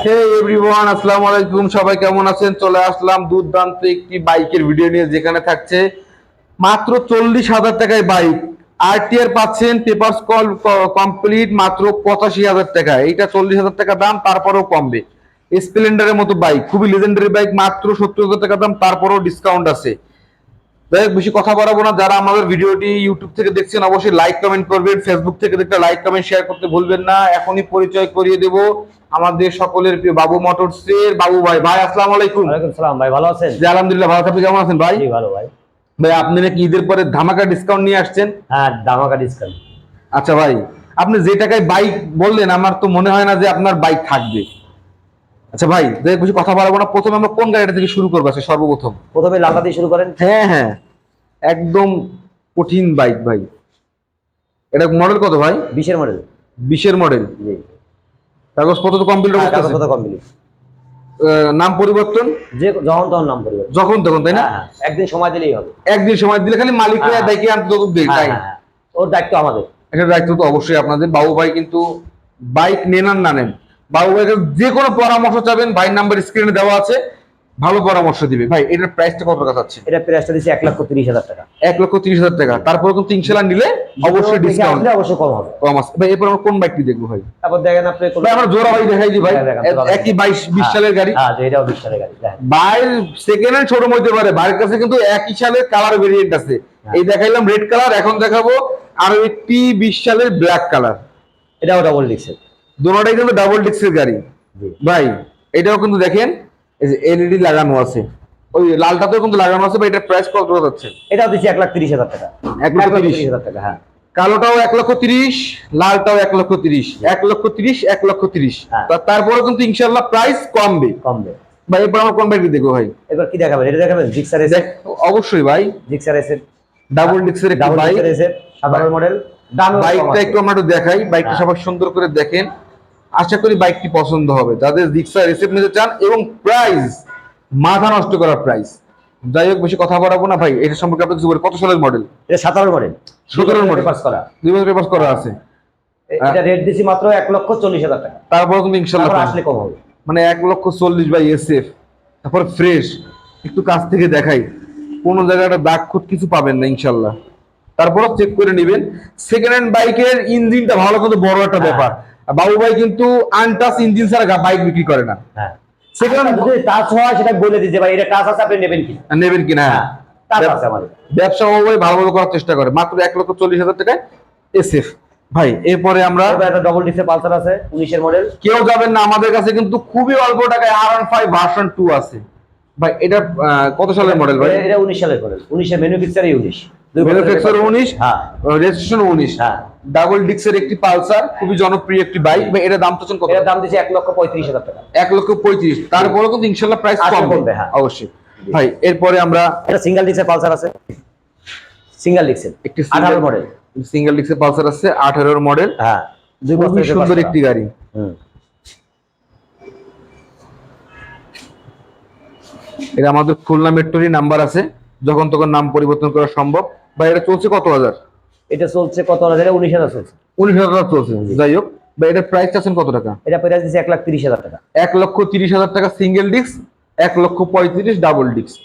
হে everyone, আসসালামু আলাইকুম। সবাই কেমন আছেন? চলে আসলাম দুর্দান্ত একটি বাইকের ভিডিও নিয়ে, যেখানে থাকছে মাত্র 40,000 টাকায় বাইক। আরটিআর পাচ্ছেন, পেপারস কল কমপ্লিট মাত্র 85,000 টাকা। এইটা 40,000 টাকা দাম, তারপরেও কমবে। স্প্লেন্ডারের মতো বাইক, খুবই লেজেন্ডারি বাইক, মাত্র 70,000 টাকা দাম, তারপরেও ডিসকাউন্ট আছে। যাই হোক, বেশি কথা বাড়াবো না। যারা আমাদের ভিডিওটি ইউটিউব থেকে দেখছেন অবশ্যই লাইক কমেন্ট করবেন, ফেসবুক থেকে দেখলে লাইক কমেন্ট শেয়ার করতে ভুলবেন না। এখনই পরিচয় করিয়ে দেব আমাদের সকলের প্রিয় বাবু মোটরস এর বাবু ভাই। ভাই আসসালামু আলাইকুম। ওয়ালাইকুম সালাম ভাই, ভালো আছেন? জি আলহামদুলিল্লাহ ভালো। আপনি কেমন আছেন ভাই? জি ভালো ভাই। ভাই আপনি নাকি ঈদের পরে ধামাকা ডিসকাউন্ট নিয়ে আসছেন? হ্যাঁ, ধামাকা ডিসকাউন্ট। আচ্ছা ভাই, আপনি যে টাকায় বাইক বললেন, আমার তো মনে হয় না যে আপনার বাইক থাকবে। আচ্ছা ভাই, বেশি কথা বাড়াবো না। প্রথমে আমরা কোন গাড়িটা থেকে শুরু করবো? আচ্ছা সর্বপ্রথম প্রথমে লালটা দিয়ে শুরু করেন। হ্যাঁ হ্যাঁ, একদম কঠিন বাইক ভাই। এটা মডেল কত ভাই? 20-এর মডেল। 20-এর মডেল। জি। কাগজপত্র তো কমপ্লিট অবস্থা আছে? কাগজপত্র কমপ্লিট। নাম পরিবর্তন? যে যখন তখন নাম পরিবর্তন। যখন তখন, তাই না? হ্যাঁ, একদিন সময় দিলেই হবে। একদিন সময় দিলে খালি মালিক দেখে আনতে দেয়, তাই? ওর দায়িত্ব আমাদের। এটা দায়িত্ব তো অবশ্যই আপনাদের। বাবু ভাই কিন্তু বাইক নেন আর না নেন, বাবু ভাইকে যে কোনো পরামর্শ চাবেন, ভাইয়ের নাম্বার স্ক্রিনে দেওয়া আছে, ভালো পরামর্শ দিবে। ভাই এটার প্রাইসটা কত টাকা চাচ্ছেন? এটা প্রাইসটা দিচ্ছে 1,30,000 টাকা। 1,30,000 টাকা। তারপরে কিন্তু ইনশাআল্লাহ নিলে অবশ্যই ডিসকাউন্ট অবশ্যই কম হবে। কম আছে ভাই। এরপর আমরা কোন বাইকটি দেখবো ভাই? তারপর দেখেন আপনি ভাই আমরা জোড়া ভাই দেখাই দিই ভাই। একই 22-20 সালের গাড়ি। হ্যাঁ, এটাও 20 সালের গাড়ি। বাইর সেকেন্ড হ্যান্ড শোরুম হইতে পারে, বাইরের কাছে কিন্তু একই সালের কালার ভেরিয়েন্ট আছে। এই দেখাইলাম রেড কালার, এখন দেখাবো আরো একটি 20 সালের ব্ল্যাক কালার। এটাও ডাবল ডিক্সের। দুটোটাই কিন্তু ডাবল ডিস্কের গাড়ি ভাই। এটাও কিন্তু দেখেন এই যে এলইডি লাগানো আছে, ওই লালটাতেও কিন্তু লাগানো আছে ভাই। এটা প্রাইস কত যাচ্ছে? এটাও দিচ্ছে 1,30,000 টাকা। 1,30,000 টাকা। হ্যাঁ, কালোটাও 1,30,000, লালটাও 1,30,000, 1,30,000, 1,30,000। তারপরে কিন্তু ইনশাল্লাহ প্রাইস কমবে কমবে ভাই। এরপর আমরা কোন বাইক দেখবো ভাই? এবার কি দেখাবেন? এটা দেখাবেন জিক্সার এসে। অবশ্যই ভাই, জিক্সার এসে ডাবল ডিস্কের একটি বাইক, সাধারণ মডেল। বাইকটা একটু আমরা একটু দেখাই, বাইকটা সবাই সুন্দর করে দেখেন। আশা করি বাইকটি পছন্দ হবে যাদের রিক্সা রিসিপ্ট নিতে চান, এবং প্রাইস মাথা নষ্ট করার প্রাইস। যাই হোক, বেশি কথা বাড়াবো না ভাই। এটা সম্পর্কে আপনি কিছু বলেন। কত সালের মডেল? এটা 17 মডেল। 17 মডেল পাস করা। 2 বছর পেপারস করা আছে। এটা রেট দিছি মাত্র 1,40,000 টাকা। তারপর কিন্তু ইনশাআল্লাহ আসলে কম হবে। মানে 1,40,000 ভাই এসএফ। তারপর ফ্রেশ, একটু কাছ থেকে দেখাই, কোন জায়গাটা দাগ খুঁত কিছু পাবেন না ইনশাআল্লাহ। তারপর চেক করে নেবেন। সেকেন্ড হ্যান্ড বাইকের ইঞ্জিনটা ভালো, কিন্তু বড় একটা ব্যাপার। বাবু ভাই কিন্তু আনটাচ ইঞ্জিন ছাড়া বাইক বিক্রি করে না। হ্যাঁ, সেকেন্ড যদি টাচ হয় সেটা বলে দিতে ভাই, এটা টাচ আছে আপনি নেবেন কি নেবেন কিনা। হ্যাঁ, টাচ আছে আমাদের। ব্যবসা বাবু ভাই ভালোভাবে করার চেষ্টা করে, মাত্র 1,40,000 টাকায় এসএফ ভাই। এরপরে আমরা একটা ডবল ডিস্কের পালসার আছে 19-এর মডেল। কেউ যাবেন না, আমাদের কাছে কিন্তু খুবই অল্প টাকায় R15 ভার্সন 2 আছে ভাই। এটা কত সালের মডেল ভাই? এটা 19 সালের মডেল। 19 এর ম্যানুফ্যাকচারই 19। ম্যানুফ্যাকচার 19, হ্যাঁ, রেজিস্ট্রেশন 19। হ্যাঁ, ডাবল ডিস্কের একটি পালসার, খুবই জনপ্রিয় একটি বাইক ভাই। এটা দাম তো কত? এর দাম দিছে 1,35,000 টাকা। 1,35,000। তারপরে কিন্তু ইনশাআল্লাহ প্রাইস কমবে। হ্যাঁ, অবশ্যই ভাই। এরপরে আমরা এটা সিঙ্গেল ডিস্কের পালসার আছে। সিঙ্গেল ডিস্কের একটি 18 মডেল। সিঙ্গেল ডিস্কের পালসার আছে 18 মডেল। হ্যাঁ, খুবই সুন্দর একটি গাড়ি। এটা আমাদের খুলনা মেট্রোরই নাম্বার আছে, যখন তখন নাম পরিবর্তন করা সম্ভব ভাই। এটা চলছে কত হাজার? এটা চলছে কত হাজার? 19,000 চলছে। 19,000 চলছে। যাই হোক ভাই, এটার প্রাইস আছেন কত টাকা? এটা প্রাইস দিচ্ছে 1,30,000 টাকা। 1,30,000 টাকা সিঙ্গেল ডিস্ক, 1,35,000 ডাবল ডিস্ক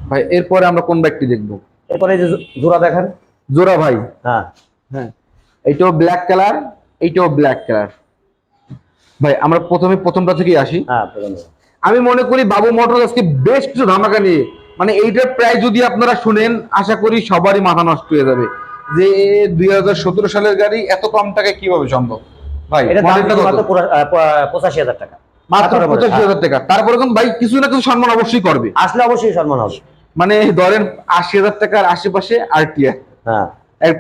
ভাই। এরপরে আমরা কোন বাইকটি দেখবো? এরপরে যে জোড়া দেখেন। জোড়া ভাই। হ্যাঁ, হ্যাঁ, এইটাও ব্ল্যাক কালার, এইটাও ব্ল্যাক কালার ভাই। আমরা প্রথমটা থেকেই আসি। হ্যাঁ, আমি মনে করি বাবু মোটরস আজকে বেশ কিছু ধামাকা নিয়ে, মানে এইটার প্রাইস যদি আপনারা শুনেন, আশা করি সবারই মাথা নষ্ট হয়ে যাবে যে 2017 সালের গাড়ি এত কম টাকায় কিভাবে সম্ভব ভাই। এটা মাত্র 85,000 টাকা। মাত্র 85,000 টাকা। তারপরে কিন্তু ভাই কিছু না কিছু সম্মান অবশ্যই করবে, আসলে অবশ্যই সম্মান হবে। মানে ধরেন 80,000 টাকার আশেপাশে আরটিআর। হ্যাঁ,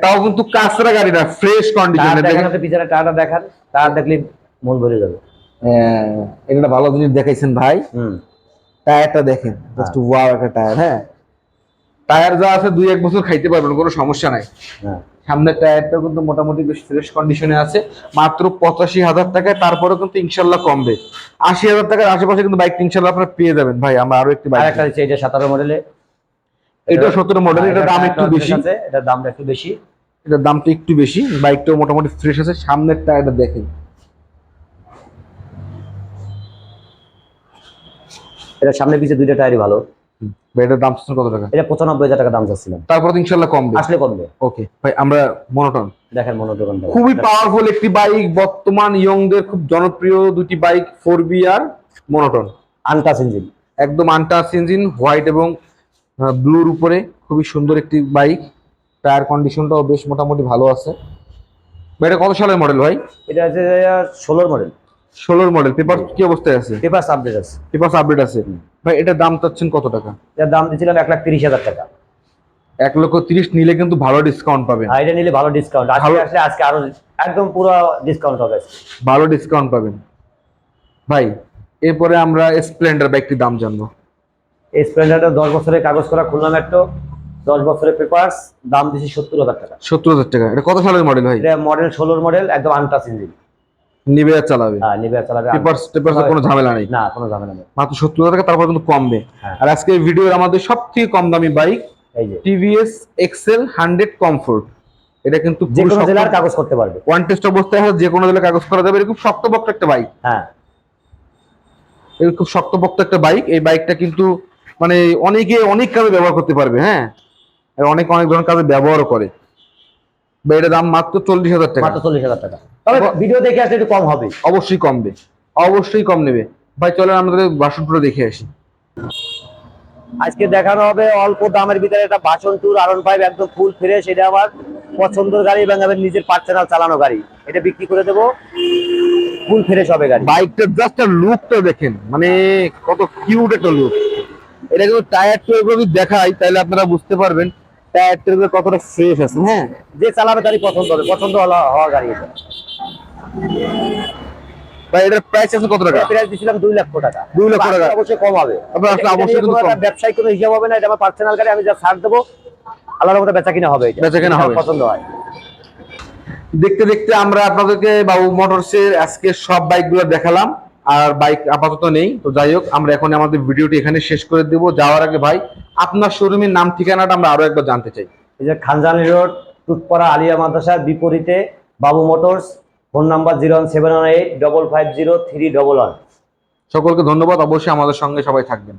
তাও কিন্তু কাঁচরা গাড়ি না, ফ্রেশ কন্ডিশনে। দেখেন আপনি পিছনে টায়ারটা দেখান, টায়ার দেখলে মন ভরে যাবে। এটা ভালো জিনিস দেখাইছেন ভাই। টায়ারটা দেখেন, জাস্ট ওয়াও একটা টায়ার। হ্যাঁ, টায়ার যা আছে 2-1 বছর খাইতে পারবেন, কোনো সমস্যা নাই। সামনের টায়ারটা কিন্তু মোটামুটি বেশ ফ্রেশ কন্ডিশনে আছে, মাত্র 85,000 টাকায়। তারপরে কিন্তু ইনশাল্লাহ কমবে। 80,000 টাকার আশেপাশে কিন্তু বাইক ইনশাল্লাহ আপনারা পেয়ে যাবেন ভাই। আমরা আরো একটি বাইক, আরেকটা আছে, এটা 17 মডেলে। এটা 17 মডেল। এটা দাম একটু বেশি, এটার দামটা একটু বেশি। এটার দামটা একটু বেশি, বাইকটাও মোটামুটি ফ্রেশ আছে। সামনের টায়ারটা দেখেন, এটা সামনে পিছে দুইটা টায়ারই ভালো। ভাই এটার দাম চাচ্ছেন কত টাকা? এটা 95,000 টাকা দাম চাচ্ছিলাম। তারপর তো ইনশাল্লাহ কমবে, আসলে কমবে। ওকে ভাই। আমরা মনোটন, দেখেন মনোটন খুবই পাওয়ারফুল একটি বাইক, বর্তমান ইয়ংদের খুব জনপ্রিয় দুটি বাইক, 4B আর মনোটন। আনটাচ ইঞ্জিন, একদম আনটাচ ইঞ্জিন, হোয়াইট এবং ব্লুর উপরে, খুবই সুন্দর একটি বাইক। টায়ার কন্ডিশনটাও বেশ মোটামুটি ভালো আছে। ভাই এটা কত সালের মডেল ভাই? এটা হচ্ছে 16 মডেল। 16 মডেল। পেপার কি অবস্থায় আছে? পেপারস আপডেট আছে। পেপার আপডেট আছে। ভাই এটার দাম চাচ্ছেন কত টাকা? এর দাম দিয়েছিলাম 1,30,000 টাকা। 1,30,000 নিলে কিন্তু ভালো ডিসকাউন্ট পাবেন। আর এটা নিলে ভালো ডিসকাউন্ট, আজকে আসলে আজকে আরো একদম পুরো ডিসকাউন্ট হবে, ভালো ডিসকাউন্ট পাবেন ভাই। এরপরে আমরা স্প্লেন্ডার বাইকটির দাম জানবো। এই স্প্লেন্ডারটা 10 বছরের কাগজ করা, খুলনা মেট্রো, 10 বছরের পেপারস, দাম দিয়েছি 70,000 টাকা। 70,000 টাকা। এটা কত সালের মডেল ভাই? এটা মডেল 16 মডেল, একদম আনটাচ ইঞ্জিন। নিবে আর চালাবে? হ্যাঁ, নিবে আর চালাবে। পেপারস কোনো ঝামেলা নেই? না, কোনো ঝামেলা নেই। মাত্র 70,000 টাকা, তারপর কিন্তু কমবে। হ্যাঁ। আর আজকে ভিডিওর আমাদের সবথেকে কম দামি বাইক এই যে টিভিএস এক্সেল 100 কমফোর্ট। এটা কিন্তু যে কোনো জেলার কাগজ করতে পারবে। ওয়ান টেস্ট অবস্থায় যে কোনো জেলায় কাগজ করা যাবে। এটা খুব শক্তপোক্ত একটা বাইক। হ্যাঁ, এটা খুব শক্তপোক্ত একটা বাইক। এই বাইকটা কিন্তু মানে অনেকে অনেক কাজে ব্যবহার করতে পারবে। হ্যাঁ, আর অনেক ধরনের কাজে ব্যবহারও করে। বা এটার দাম মাত্র 40,000 টাকা। মাত্র 40,000 টাকা। তবে ভিডিও দেখে আসলে একটু কম হবে। অবশ্যই কমবে, অবশ্যই কম নেবে ভাই। চলেন আমাদের বাসন টুরে দেখে আসি। আজকে দেখানো হবে অল্প দামের ভিতরে একটা বাসন ট্যুর R15, একদম ফুল ফ্রেশ। এটা আমার পছন্দের গাড়ি এবং আমার নিজের পার্সোনাল চালানো গাড়ি। এটা বিক্রি করে দেবো, ফুল ফ্রেশ হবে গাড়ি। বাইকটার জাস্ট লুকটা দেখেন, মানে কত কিউট একটা লুক। এটা কিন্তু টায়ারটা যদি দেখাই তাহলে আপনারা বুঝতে পারবেন টায়ারটা কতটা ফ্রেশ আছে। হ্যাঁ, যে চালাবে তারই পছন্দ হবে, পছন্দ হওয়া গাড়ি এটা। ভাই এটার প্রাইস আছে কত টাকা? প্রাইস দিয়েছিলাম 2 লক্ষ টাকা। 2 লক্ষ টাকা অবশ্যই কম হবে। আপনার আসলে অবশ্যই এটা কিন্তু কোনো কম। একটা ব্যবসায়িক কোনো হিসাব হবে না, এটা আমার পার্সোনাল গাড়ি। আমি যা ছাড় দেবো, আল্লাহর মতো বেচা কিনা হবে। এটা বেচা কেনা হবে। পছন্দ হয়। দেখতে দেখতে আমরা আপনাদেরকে বাবু মোটরসের আজকে সব বাইকগুলো দেখালাম। আর বাইক আপাতত নেই, তো যাই হোক আমরা এখন আমাদের ভিডিওটি এখানে শেষ করে দেব। যাওয়ার আগে ভাই আপনার শোরুমের নাম ঠিকানাটা আমরা আরো একবার জানতে চাই। এই যে খানজানি রোড, টুটপাড়া আলিয়া মাদ্রাসার বিপরীতে বাবু মোটরস। Phone number 01718 550 311। সকলকে ধন্যবাদ, অবশ্যই আমাদের সঙ্গে সবাই থাকবেন।